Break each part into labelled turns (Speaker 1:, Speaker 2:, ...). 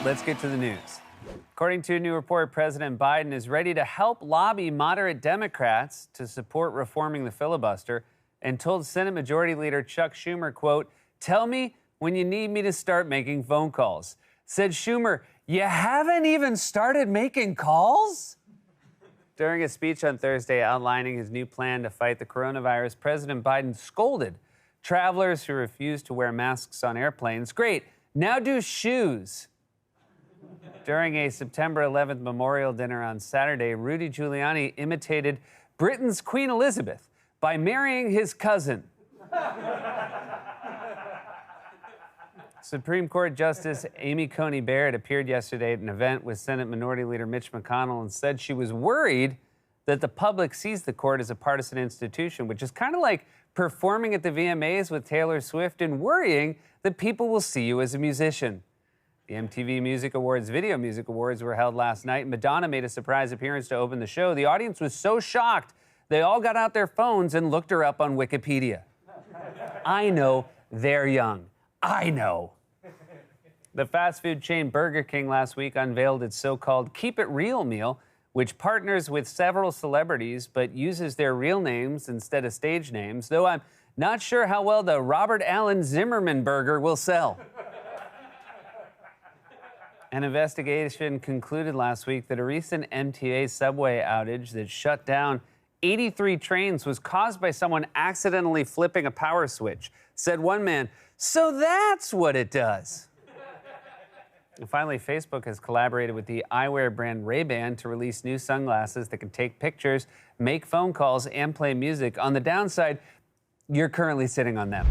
Speaker 1: let's get to the news. According to a new report, President Biden is ready to help lobby moderate Democrats to support reforming the filibuster and told Senate Majority Leader Chuck Schumer, quote, "Tell me when you need me to start making phone calls." Said Schumer, "You haven't even started making calls?" During a speech on Thursday outlining his new plan to fight the coronavirus, President Biden scolded travelers who refuse to wear masks on airplanes. Great, now do shoes. During a September 11th memorial dinner on Saturday, Rudy Giuliani imitated Britain's Queen Elizabeth by marrying his cousin. Supreme Court Justice Amy Coney Barrett appeared yesterday at an event with Senate Minority Leader Mitch McConnell and said she was worried that the public sees the court as a partisan institution, which is kind of like performing at the VMAs with Taylor Swift and worrying that people will see you as a musician. The MTV Music Awards Video Music Awards were held last night. Madonna made a surprise appearance to open the show. The audience was so shocked, they all got out their phones and looked her up on Wikipedia. I know, they're young. I know. The fast food chain Burger King last week unveiled its so-called Keep It Real meal, which partners with several celebrities but uses their real names instead of stage names, though I'm not sure how well the Robert Allen Zimmerman burger will sell. An investigation concluded last week that a recent MTA subway outage that shut down 83 trains was caused by someone accidentally flipping a power switch. Said one man, "So that's what it does." And finally, Facebook has collaborated with the eyewear brand Ray-Ban to release new sunglasses that can take pictures, make phone calls, and play music. On the downside, you're currently sitting on them.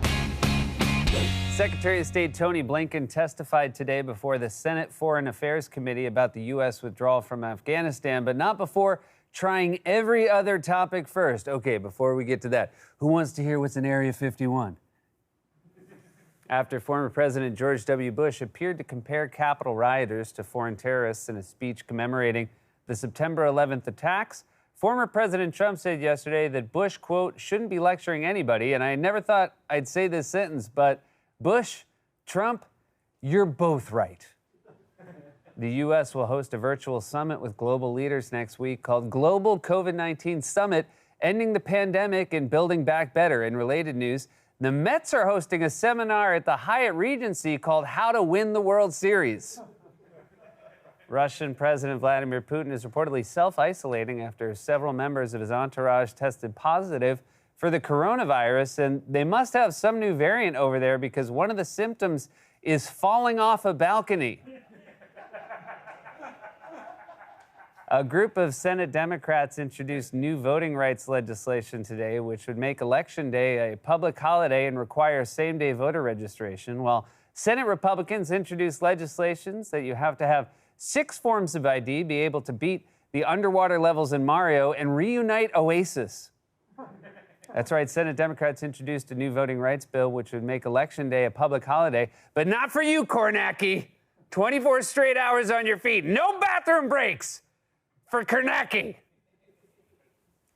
Speaker 1: Secretary of State Tony Blinken testified today before the Senate Foreign Affairs Committee about the U.S. withdrawal from Afghanistan, but not before trying every other topic first. Okay, before we get to that, who wants to hear what's in Area 51? After former President George W. Bush appeared to compare Capitol rioters to foreign terrorists in a speech commemorating the September 11th attacks, former President Trump said yesterday that Bush, quote, shouldn't be lecturing anybody, and I never thought I'd say this sentence, but Bush, Trump, you're both right. The U.S. will host a virtual summit with global leaders next week called Global COVID-19 Summit, Ending the Pandemic and Building Back Better. In related news, the Mets are hosting a seminar at the Hyatt Regency called How to Win the World Series. Russian President Vladimir Putin is reportedly self-isolating after several members of his entourage tested positive for the coronavirus, and they must have some new variant over there because one of the symptoms is falling off a balcony. A group of Senate Democrats introduced new voting rights legislation today, which would make Election Day a public holiday and require same-day voter registration, while Senate Republicans introduced legislations that you have to have 6 forms of ID, be able to beat the underwater levels in Mario, and reunite Oasis. That's right, Senate Democrats introduced a new voting rights bill which would make Election Day a public holiday, but not for you, Kornacki. 24 straight hours on your feet, no bathroom breaks for Kornacki.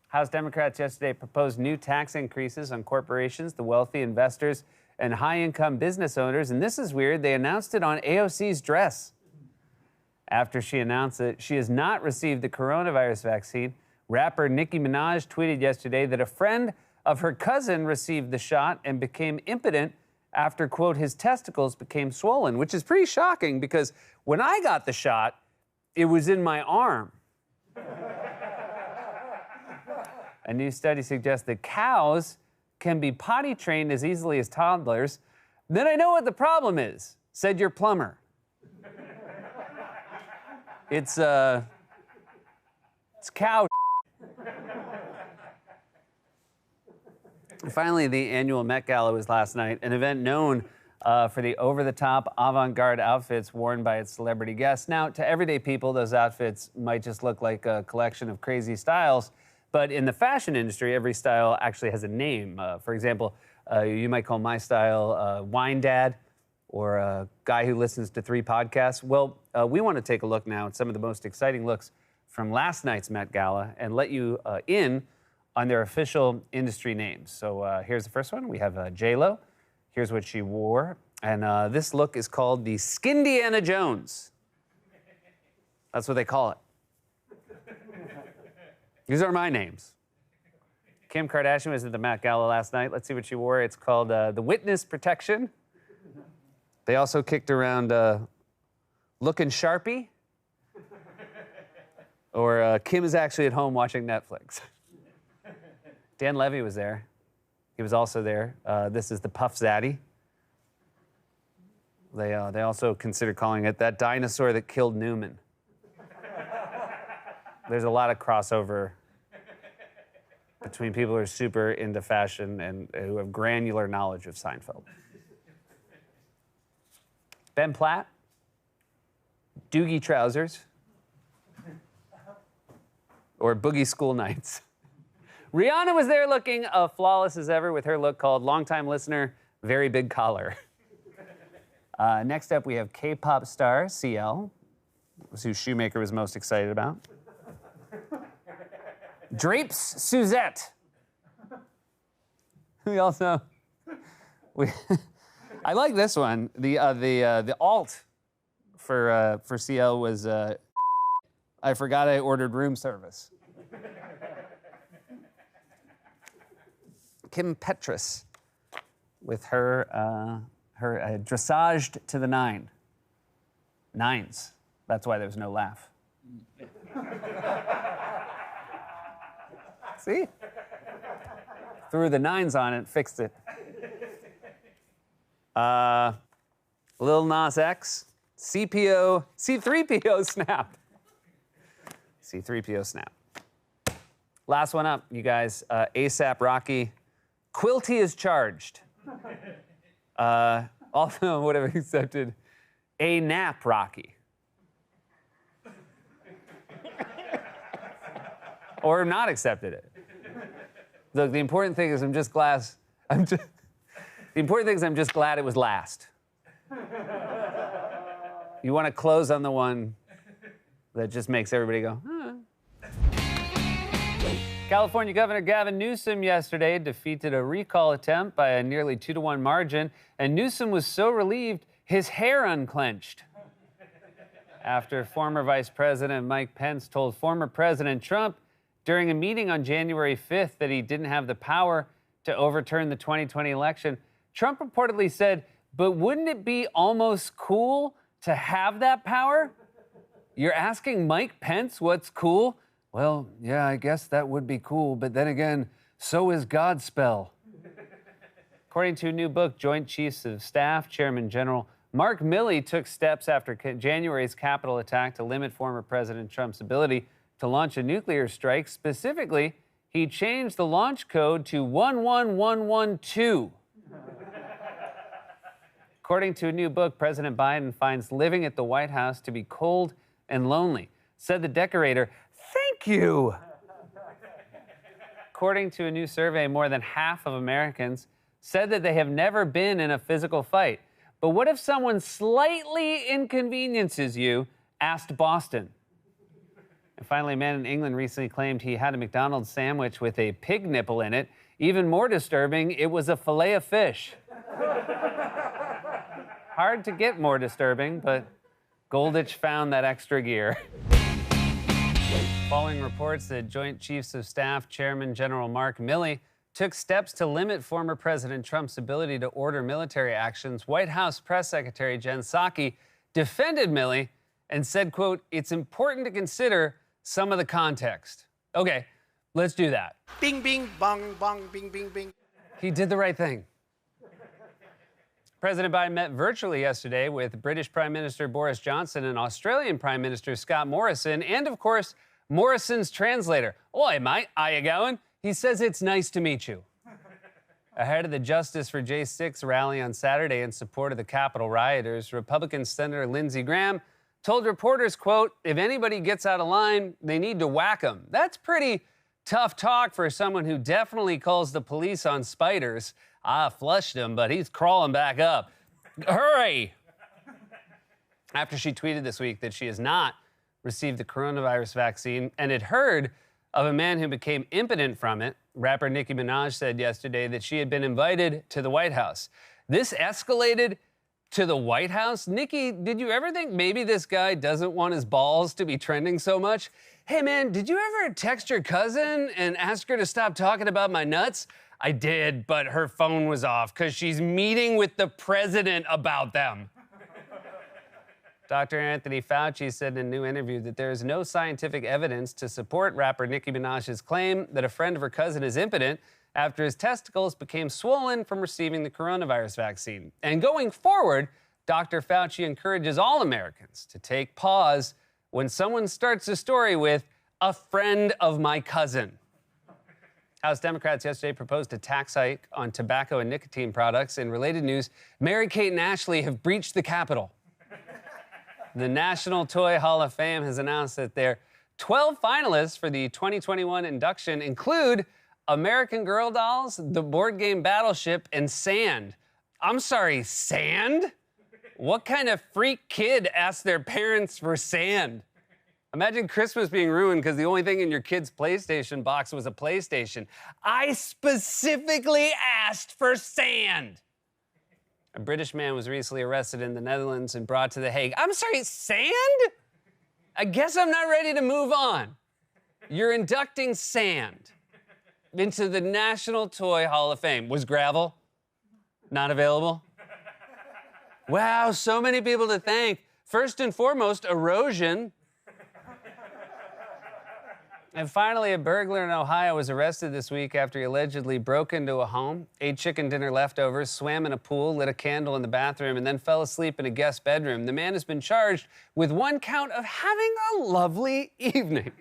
Speaker 1: House Democrats yesterday proposed new tax increases on corporations, the wealthy, investors, and high-income business owners, and this is weird, they announced it on AOC's dress. After she announced that she has not received the coronavirus vaccine, rapper Nicki Minaj tweeted yesterday that a friend of her cousin received the shot and became impotent after, quote, his testicles became swollen, which is pretty shocking because when I got the shot, it was in my arm. A new study suggests that cows can be potty trained as easily as toddlers. Then I know what the problem is, said your plumber. It's cow. Finally, the annual Met Gala was last night, an event known for the over-the-top avant-garde outfits worn by its celebrity guests. Now, to everyday people, those outfits might just look like a collection of crazy styles, but in the fashion industry, every style actually has a name. For example, you might call my style Wine Dad, or a guy who listens to 3 podcasts. Well, we want to take a look now at some of the most exciting looks from last night's Met Gala and let you in on their official industry names. So here's the first one. We have J-Lo. Here's what she wore. And this look is called the Skindiana Jones. That's what they call it. These are my names. Kim Kardashian was at the Met Gala last night. Let's see what she wore. It's called the Witness Protection. They also kicked around Looking Sharpie. Or Kim is actually at home watching Netflix. Dan Levy was there. He was also there. This is the Puff Zaddy. They also consider calling it that dinosaur that killed Newman. There's a lot of crossover between people who are super into fashion and who have granular knowledge of Seinfeld. Ben Platt, Doogie trousers, or boogie school nights. Rihanna was there looking flawless as ever with her look called longtime listener, very big collar. Next up, we have K-pop star CL, who Shoemaker was most excited about. Drapes Suzette. We also, I like this one. The alt for CL was I forgot I ordered room service. Kim Petras with her dressaged to the nines. That's why there was no laugh. See? Threw the nines on it, fixed it. Lil Nas X, C3PO snap. C3PO snap. Last one up, you guys. ASAP Rocky. Quilty is charged. Also would have accepted a nap Rocky. Or not accepted it. Look, the important thing is I'm just glad it was last. You want to close on the one that just makes everybody go, huh. California Governor Gavin Newsom yesterday defeated a recall attempt by a nearly 2-to-1 margin, and Newsom was so relieved his hair unclenched. After former Vice President Mike Pence told former President Trump during a meeting on January 5th that he didn't have the power to overturn the 2020 election, Trump reportedly said, "But wouldn't it be almost cool to have that power?" You're asking Mike Pence what's cool? Well, yeah, I guess that would be cool, but then again, so is Godspell. According to a new book, Joint Chiefs of Staff Chairman General Mark Milley took steps after January's Capitol attack to limit former President Trump's ability to launch a nuclear strike. Specifically, he changed the launch code to 11112. According to a new book, President Biden finds living at the White House to be cold and lonely. Said the decorator, "Thank you." According to a new survey, more than half of Americans said that they have never been in a physical fight. But what if someone slightly inconveniences you? Asked Boston. And finally, a man in England recently claimed he had a McDonald's sandwich with a pig nipple in it. Even more disturbing, it was a fillet of fish. Hard to get more disturbing, but Golditch found that extra gear. Following reports that Joint Chiefs of Staff Chairman General Mark Milley took steps to limit former President Trump's ability to order military actions, White House Press Secretary Jen Psaki defended Milley and said, quote, "It's important to consider some of the context." Okay, let's do that.
Speaker 2: Bing, bing, bong, bong, bing, bing, bing.
Speaker 1: He did the right thing. President Biden met virtually yesterday with British Prime Minister Boris Johnson and Australian Prime Minister Scott Morrison, and of course, Morrison's translator. "Oi, mate, how you going?" He says it's nice to meet you. Ahead of the Justice for J6 rally on Saturday in support of the Capitol rioters, Republican Senator Lindsey Graham told reporters, quote, "If anybody gets out of line, they need to whack them." That's pretty tough talk for someone who definitely calls the police on spiders. "I flushed him, but he's crawling back up. Hurry!" After she tweeted this week that she has not received the coronavirus vaccine and had heard of a man who became impotent from it, rapper Nicki Minaj said yesterday that she had been invited to the White House. This escalated to the White House. Nikki, did you ever think maybe this guy doesn't want his balls to be trending so much? Hey man, did you ever text your cousin and ask her to stop talking about my nuts? I did, but her phone was off because she's meeting with the president about them. Dr. Anthony Fauci said in a new interview that there is no scientific evidence to support rapper Nicki Minaj's claim that a friend of her cousin is impotent after his testicles became swollen from receiving the coronavirus vaccine. And going forward, Dr. Fauci encourages all Americans to take pause when someone starts a story with, "a friend of my cousin." House Democrats yesterday proposed a tax hike on tobacco and nicotine products. In related news, Mary-Kate and Ashley have breached the Capitol. The National Toy Hall of Fame has announced that their 12 finalists for the 2021 induction include American Girl dolls, the board game Battleship, and sand. I'm sorry, sand? What kind of freak kid asked their parents for sand? Imagine Christmas being ruined because the only thing in your kid's PlayStation box was a PlayStation. I specifically asked for sand. A British man was recently arrested in the Netherlands and brought to The Hague. I'm sorry, sand? I guess I'm not ready to move on. You're inducting sand into the National Toy Hall of Fame. Was gravel not available? Wow, so many people to thank. First and foremost, erosion. And finally, a burglar in Ohio was arrested this week after he allegedly broke into a home, ate chicken dinner leftovers, swam in a pool, lit a candle in the bathroom, and then fell asleep in a guest bedroom. The man has been charged with one count of having a lovely evening.